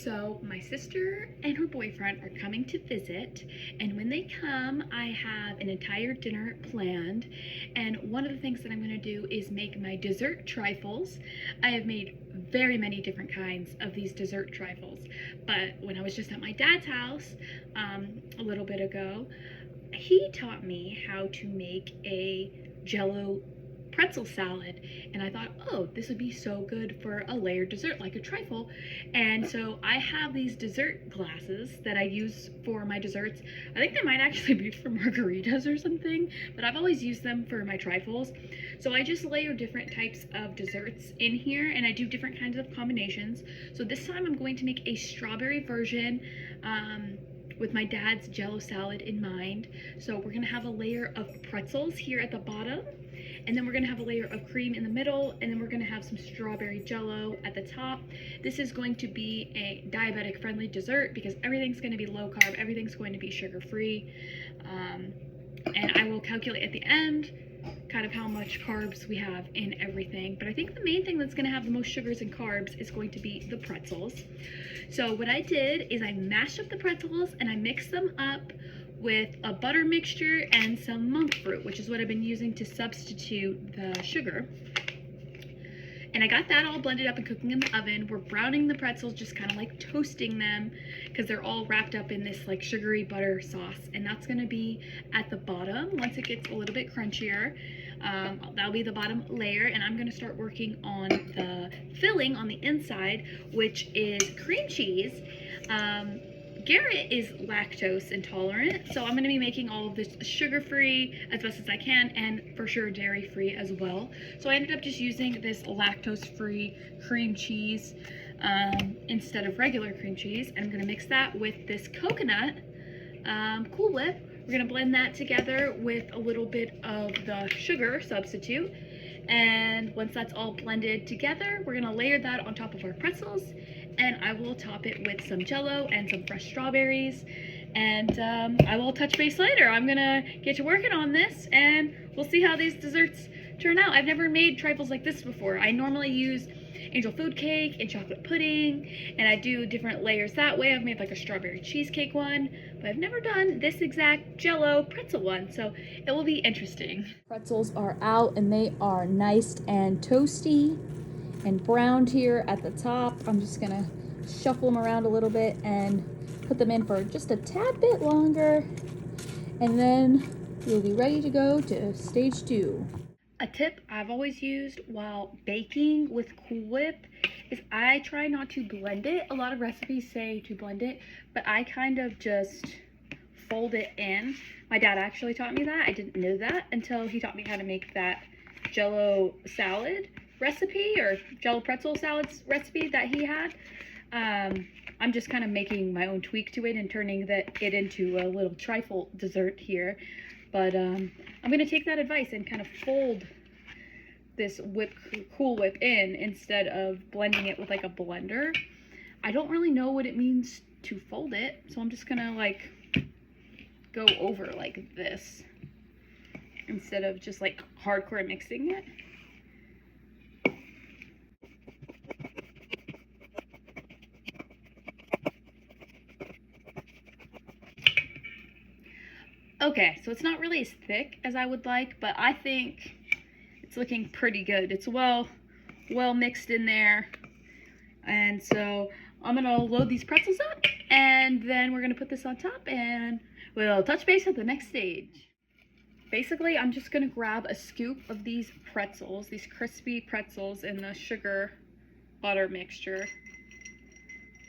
So my sister and her boyfriend are coming to visit, and when they come, I have an entire dinner planned. And one of the things that I'm going to do is make my dessert trifles. I have made very many different kinds of these dessert trifles, but when I was just at my dad's house a little bit ago, he taught me how to make a Jello pretzel salad, and I thought, oh, this would be so good for a layered dessert like a trifle. And so I have these dessert glasses that I use for my desserts. I think they might actually be for margaritas or something, but I've always used them for my trifles. So I just layer different types of desserts in here, and I do different kinds of combinations. So this time I'm going to make a strawberry version with my dad's Jello salad in mind. So we're gonna have a layer of pretzels here at the bottom, and then we're gonna have a layer of cream in the middle, and then we're gonna have some strawberry Jello at the top. This is going to be a diabetic friendly dessert because everything's gonna be low carb, everything's going to be sugar free. And I will calculate at the end kind of how much carbs we have in everything. But I think the main thing that's gonna have the most sugars and carbs is going to be the pretzels. So what I did is I mashed up the pretzels and I mixed them up with a butter mixture and some monk fruit, which is what I've been using to substitute the sugar. And I got that all blended up and cooking in the oven. We're browning the pretzels, just kind of like toasting them because they're all wrapped up in this like sugary butter sauce. And that's gonna be at the bottom once it gets a little bit crunchier. That'll be the bottom layer, and I'm gonna start working on the filling on the inside, which is cream cheese. Garrett is lactose intolerant, so I'm going to be making all of this sugar-free as best as I can, and for sure dairy-free as well. So I ended up just using this lactose-free cream cheese instead of regular cream cheese. I'm going to mix that with this coconut Cool Whip. We're going to blend that together with a little bit of the sugar substitute. And once that's all blended together, we're going to layer that on top of our pretzels, and I will top it with some Jello and some fresh strawberries. And I will touch base later. I'm gonna get to working on this, and we'll see how these desserts turn out. I've never made trifles like this before. I normally use angel food cake and chocolate pudding, and I do different layers that way. I've made like a strawberry cheesecake one, but I've never done this exact Jello pretzel one, so it will be interesting. Pretzels are out, and they are nice and toasty and browned here at the top. I'm just gonna shuffle them around a little bit and put them in for just a tad bit longer, and then we'll be ready to go to stage 2. A tip I've always used while baking with Cool Whip is I try not to blend it. A lot of recipes say to blend it, but I kind of just fold it in. My dad actually taught me that. I didn't know that until he taught me how to make that Jello salad recipe, or Jello pretzel salads recipe that he had. I'm just kind of making my own tweak to it and turning it into a little trifle dessert here. But I'm going to take that advice and kind of fold this Cool Whip in instead of blending it with like a blender. I don't really know what it means to fold it, so I'm just going to like go over like this instead of just like hardcore mixing it. Okay, so it's not really as thick as I would like, but I think it's looking pretty good. It's well mixed in there. And so I'm gonna load these pretzels up, and then we're gonna put this on top, and we'll touch base at the next stage. Basically, I'm just gonna grab a scoop of these pretzels, these crispy pretzels in the sugar butter mixture.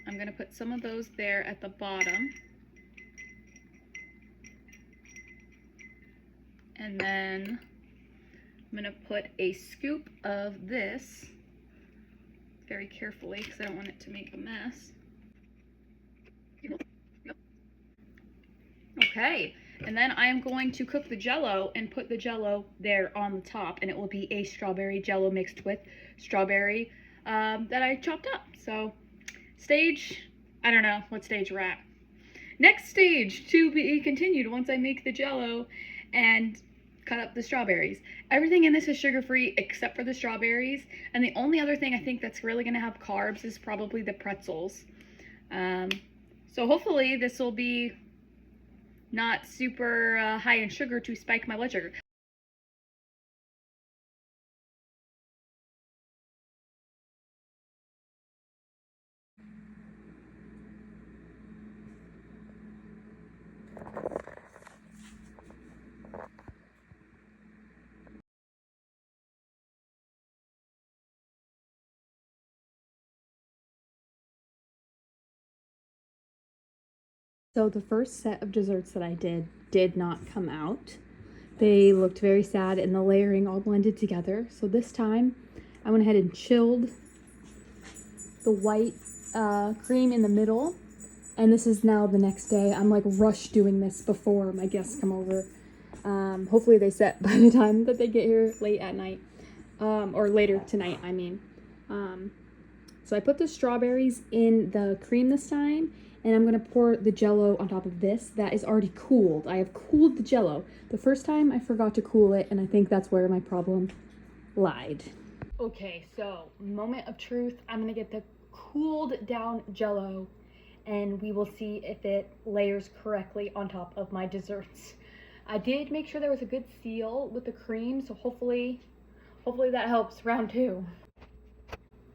I'm gonna put some of those there at the bottom. And then I'm gonna put a scoop of this very carefully because I don't want it to make a mess. Okay, and then I am going to cook the Jello and put the Jello there on the top, and it will be a strawberry Jello mixed with strawberry that I chopped up. So I don't know what stage we're at. Next stage to be continued once I make the Jello and cut up the strawberries. Everything in this is sugar-free except for the strawberries, and the only other thing I think that's really gonna have carbs is probably the pretzels. So hopefully this will be not super high in sugar to spike my blood sugar. So the first set of desserts that I did not come out. They looked very sad and the layering all blended together. So this time I went ahead and chilled the white cream in the middle. And this is now the next day. I'm like rush doing this before my guests come over. Hopefully they set by the time that they get here late at night. Or later tonight, I mean. So I put the strawberries in the cream this time, and I'm gonna pour the Jello on top of this. That is already cooled. I have cooled the Jello. The first time I forgot to cool it, and I think that's where my problem lied. Okay, so moment of truth. I'm gonna get the cooled down Jello, and we will see if it layers correctly on top of my desserts. I did make sure there was a good seal with the cream, so hopefully that helps round two.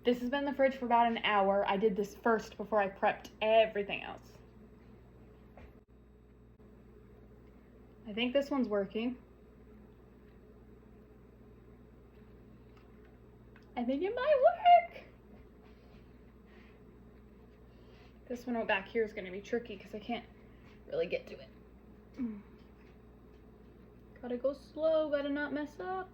This has been in the fridge for about an hour. I did this first before I prepped everything else. I think this one's working. I think it might work. This one back here is going to be tricky because I can't really get to it. Gotta go slow, gotta not mess up.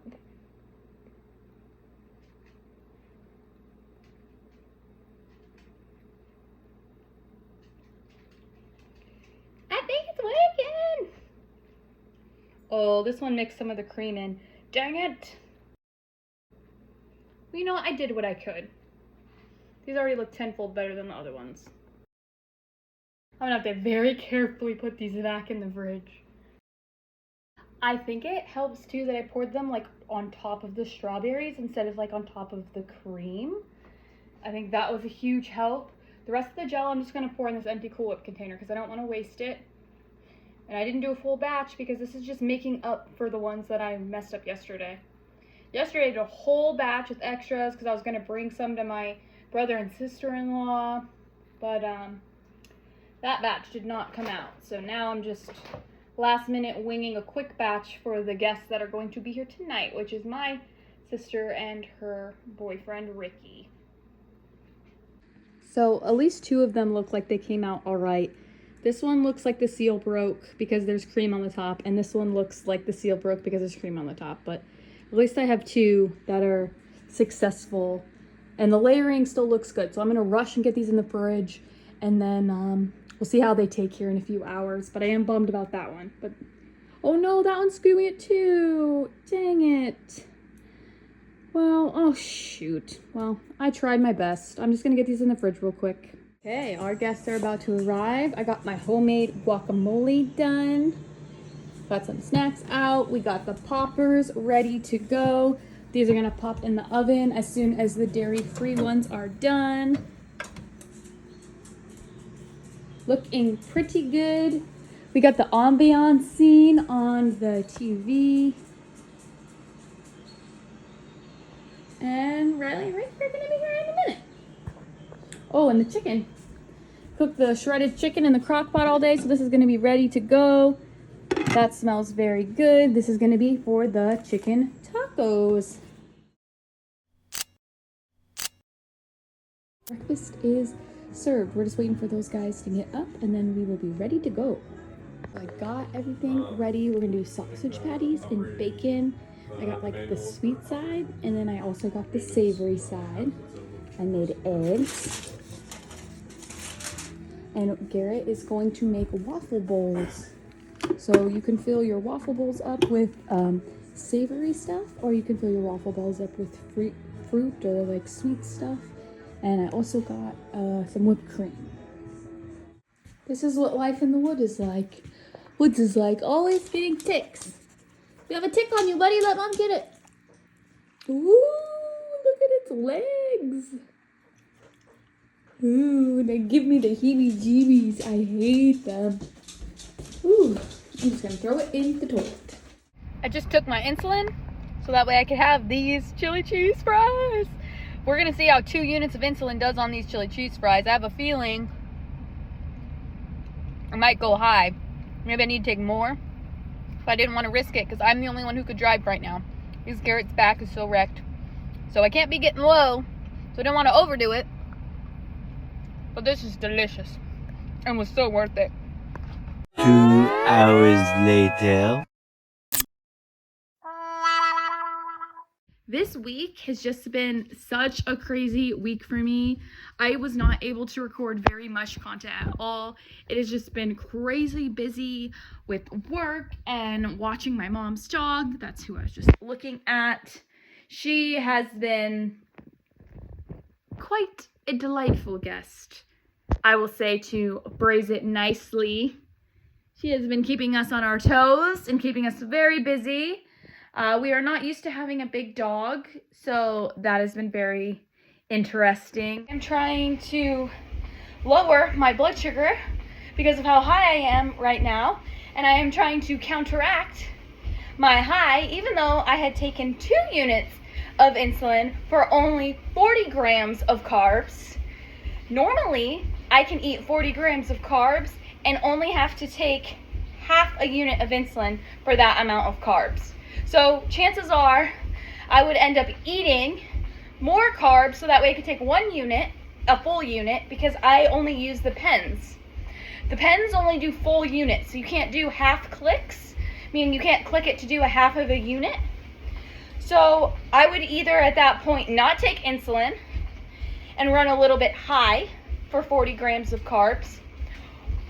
I think it's working. Oh, this one mixed some of the cream in. Dang it. Well, you know what? I did what I could. These already look tenfold better than the other ones. I'm gonna have to very carefully put these back in the fridge. I think it helps too that I poured them like on top of the strawberries instead of like on top of the cream. I think that was a huge help. The rest of the Jello I'm just gonna pour in this empty Cool Whip container because I don't want to waste it. And I didn't do a full batch because this is just making up for the ones that I messed up yesterday. Yesterday I did a whole batch with extras because I was gonna bring some to my brother and sister-in-law, but that batch did not come out. So now I'm just last minute winging a quick batch for the guests that are going to be here tonight, which is my sister and her boyfriend, Ricky. So at least two of them look like they came out all right. This one looks like the seal broke because there's cream on the top, and this one looks like the seal broke because there's cream on the top, but at least I have two that are successful, and the layering still looks good. So I'm gonna rush and get these in the fridge, and then we'll see how they take here in a few hours, but I am bummed about that one. But oh no, that one's screwing it too. Dang it. Well, oh shoot. Well, I tried my best. I'm just gonna get these in the fridge real quick. Okay, our guests are about to arrive. I got my homemade guacamole done. Got some snacks out. We got the poppers ready to go. These are gonna pop in the oven as soon as the dairy-free ones are done. Looking pretty good. We got the ambiance scene on the TV. And Riley and Rick are gonna be here in a minute. Oh, and the chicken. Cooked the shredded chicken in the crock pot all day, so this is gonna be ready to go. That smells very good. This is gonna be for the chicken tacos. Breakfast is served. We're just waiting for those guys to get up and then we will be ready to go. I got everything ready. We're gonna do sausage patties and bacon. I got like the sweet side and then I also got the savory side. I made eggs. And Garrett is going to make waffle bowls. So you can fill your waffle bowls up with savory stuff, or you can fill your waffle balls up with fruit or like sweet stuff. And I also got some whipped cream. This is what life in the wood is like. Woods is like always getting ticks. You have a tick on you, buddy. Let mom get it. Ooh, look at its legs. Ooh, they give me the heebie-jeebies. I hate them. Ooh, I'm just gonna throw it in the toilet. I just took my insulin so that way I could have these chili cheese fries. We're gonna see how 2 units of insulin does on these chili cheese fries. I have a feeling I might go high. Maybe I need to take more. But I didn't want to risk it because I'm the only one who could drive right now. Because Garrett's back is so wrecked. So I can't be getting low. So I don't want to overdo it. But this is delicious. And was so worth it. 2 hours later. This week has just been such a crazy week for me. I was not able to record very much content at all. It has just been crazy busy with work and watching my mom's dog. That's who I was just looking at. She has been quite a delightful guest, I will say, to phrase it nicely. She has been keeping us on our toes and keeping us very busy. We are not used to having a big dog, so that has been very interesting. I'm trying to lower my blood sugar because of how high I am right now, and I am trying to counteract my high, even though I had taken 2 units of insulin for only 40 grams of carbs. Normally, I can eat 40 grams of carbs and only have to take half a unit of insulin for that amount of carbs. So chances are I would end up eating more carbs so that way I could take 1 unit, a full unit, because I only use the pens. The pens only do full units, so you can't do half clicks, meaning you can't click it to do a half of a unit. So I would either at that point not take insulin and run a little bit high for 40 grams of carbs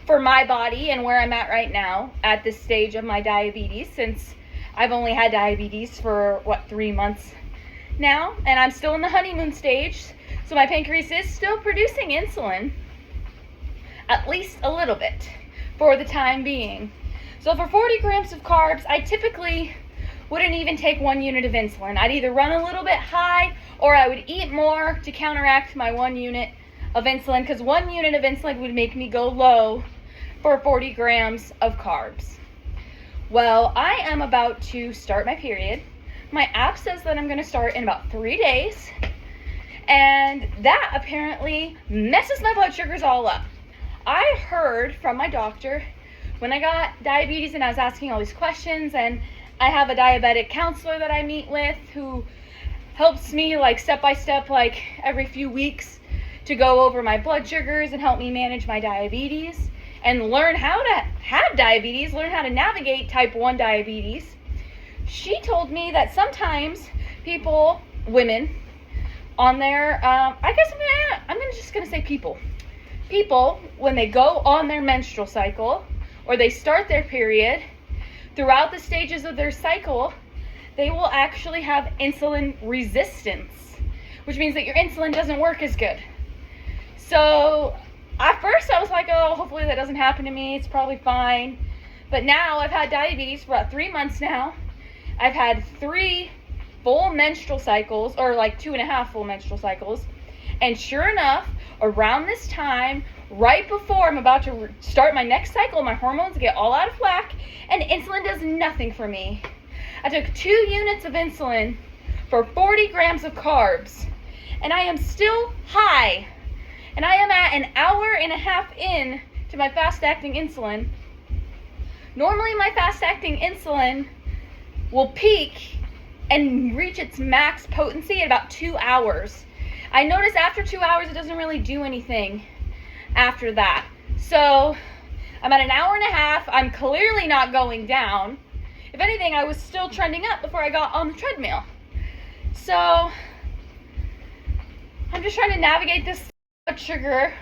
for my body and where I'm at right now at this stage of my diabetes, since I've only had diabetes for, 3 months now, and I'm still in the honeymoon stage, so my pancreas is still producing insulin, at least a little bit, for the time being. So for 40 grams of carbs, I typically wouldn't even take 1 unit of insulin. I'd either run a little bit high, or I would eat more to counteract my 1 unit of insulin, because 1 unit of insulin would make me go low for 40 grams of carbs. Well, I am about to start my period. My app says that I'm going to start in about 3 days, and that apparently messes my blood sugars all up. I heard from my doctor when I got diabetes and I was asking all these questions, and I have a diabetic counselor that I meet with who helps me like step by step, like every few weeks, to go over my blood sugars and help me manage my diabetes and learn how to have diabetes, learn how to navigate type 1 diabetes. She told me that sometimes people, women, on their, I guess I'm just going to say people, when they go on their menstrual cycle or they start their period, throughout the stages of their cycle, they will actually have insulin resistance, which means that your insulin doesn't work as good. So at first I was like, oh, hopefully that doesn't happen to me. It's probably fine. But now I've had diabetes for about 3 months now. I've had 3 full menstrual cycles, or like 2.5 full menstrual cycles. And sure enough, around this time, right before I'm about to start my next cycle, my hormones get all out of whack and insulin does nothing for me. I took 2 units of insulin for 40 grams of carbs, and I am still high. And I am at 1.5 hours in to my fast-acting insulin. Normally my fast-acting insulin will peak and reach its max potency at about 2 hours. I notice after 2 hours it doesn't really do anything after that. So I'm at 1.5 hours. I'm clearly not going down. If anything, I was still trending up before I got on the treadmill. So I'm just trying to navigate this blood sugar.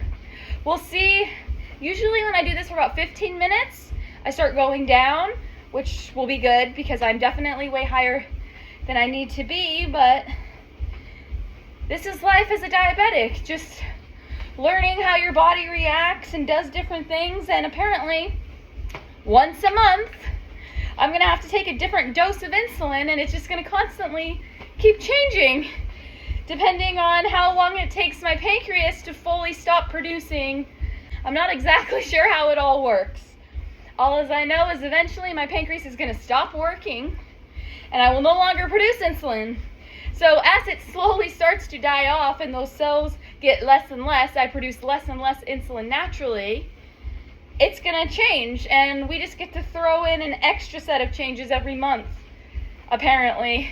We'll see. Usually when I do this for about 15 minutes, I start going down, which will be good because I'm definitely way higher than I need to be, but this is life as a diabetic, just learning how your body reacts and does different things, and apparently once a month I'm gonna have to take a different dose of insulin, and it's just gonna constantly keep changing depending on how long it takes my pancreas to fully stop producing. I'm not exactly sure how it all works. All as I know is eventually my pancreas is going to stop working and I will no longer produce insulin. So as it slowly starts to die off and those cells get less and less, I produce less and less insulin naturally, it's going to change, and we just get to throw in an extra set of changes every month, apparently.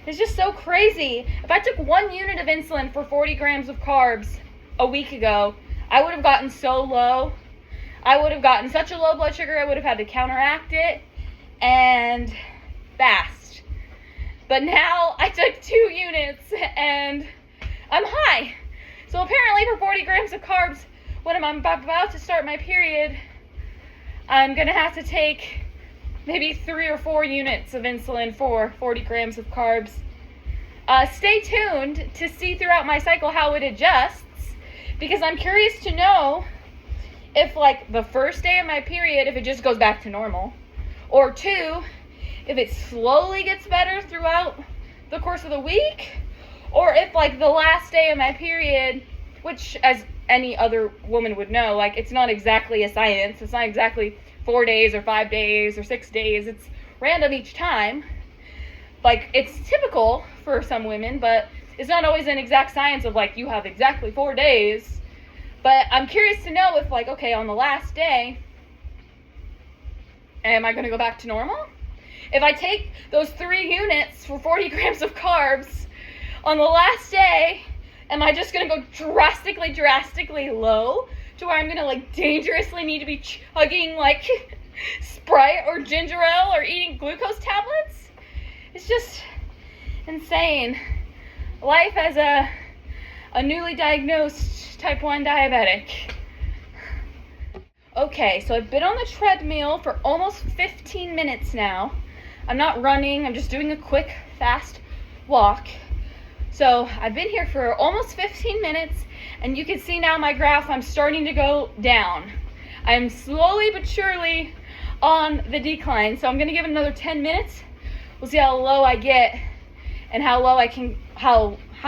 It's just so crazy. If I took 1 unit of insulin for 40 grams of carbs a week ago, I would have gotten so low. I would have gotten such a low blood sugar, I would have had to counteract it, and fast. But now I took 2 units and I'm high. So apparently for 40 grams of carbs, when I'm about to start my period, I'm going to have to take maybe 3 or 4 units of insulin for 40 grams of carbs. Stay tuned to see throughout my cycle how it adjusts, because I'm curious to know if, like, the first day of my period, if it just goes back to normal, or 2, if it slowly gets better throughout the course of the week, or if, like, the last day of my period, which, as any other woman would know, like, it's not exactly a science. It's not exactly 4 days or 5 days or 6 days. It's random each time. Like, it's typical for some women, but it's not always an exact science of, like, you have exactly 4 days. But I'm curious to know if, like, okay, on the last day, am I going to go back to normal? If I take those 3 units for 40 grams of carbs on the last day, am I just going to go drastically low to where I'm going to, like, dangerously need to be chugging, like, Sprite or ginger ale or eating glucose tablets? It's just insane. Life as a newly diagnosed type 1 diabetic. Okay, so I've been on the treadmill for almost 15 minutes now. I'm not running, I'm just doing a quick, fast walk. So I've been here for almost 15 minutes, and you can see now my graph, I'm starting to go down. I'm slowly but surely on the decline, so I'm gonna give it another 10 minutes. We'll see how low I get and how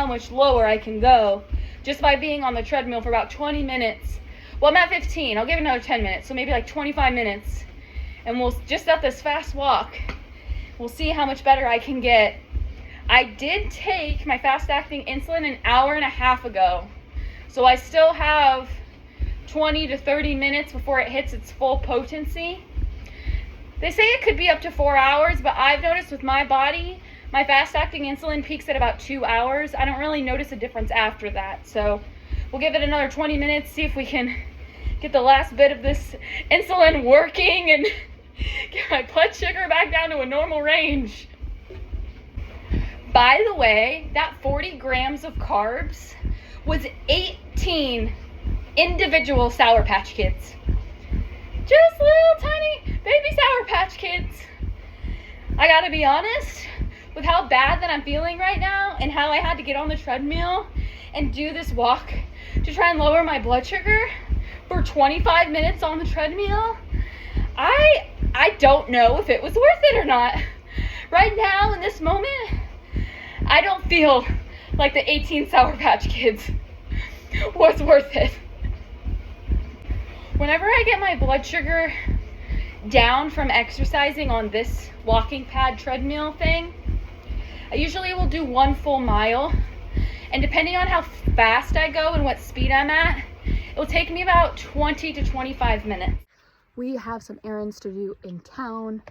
much lower I can go just by being on the treadmill for about 20 minutes. Well, I'm at 15, I'll give it another 10 minutes, so maybe like 25 minutes. And we'll just at this fast walk, we'll see how much better I can get. I did take my fast-acting insulin an hour and a half ago, so I still have 20 to 30 minutes before it hits its full potency. They say it could be up to 4 hours, but I've noticed with my body, my fast-acting insulin peaks at about 2 hours. I don't really notice a difference after that, so we'll give it another 20 minutes, see if we can get the last bit of this insulin working and get my blood sugar back down to a normal range. By the way, that 40 grams of carbs was 18 individual Sour Patch Kids. Just little tiny baby Sour Patch Kids. I gotta be honest, with how bad that I'm feeling right now and how I had to get on the treadmill and do this walk to try and lower my blood sugar for 25 minutes on the treadmill, I don't know if it was worth it or not. Right now, in this moment, I don't feel like the 18 Sour Patch Kids was worth it. Whenever I get my blood sugar down from exercising on this walking pad treadmill thing, I usually will do 1 full mile. And depending on how fast I go and what speed I'm at, it will take me about 20 to 25 minutes. We have some errands to do in town,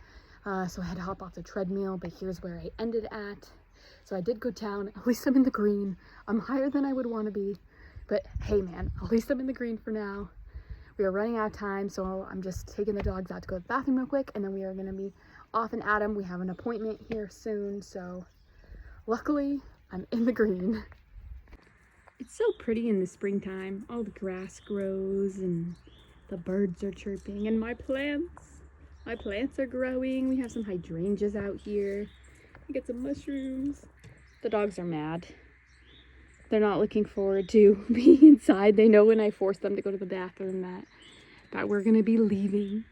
so I had to hop off the treadmill, but here's where I ended at. So I did go down. At least I'm in the green. I'm higher than I would want to be, but hey man, at least I'm in the green for now. We are running out of time, so I'm just taking the dogs out to go to the bathroom real quick, and then we are going to be off and at 'em. We have an appointment here soon, so luckily I'm in the green. It's so pretty in the springtime. All the grass grows and the birds are chirping, and my plants are growing. We have some hydrangeas out here. We get some mushrooms. The dogs are mad. They're not looking forward to being inside. They know when I force them to go to the bathroom that we're gonna be leaving.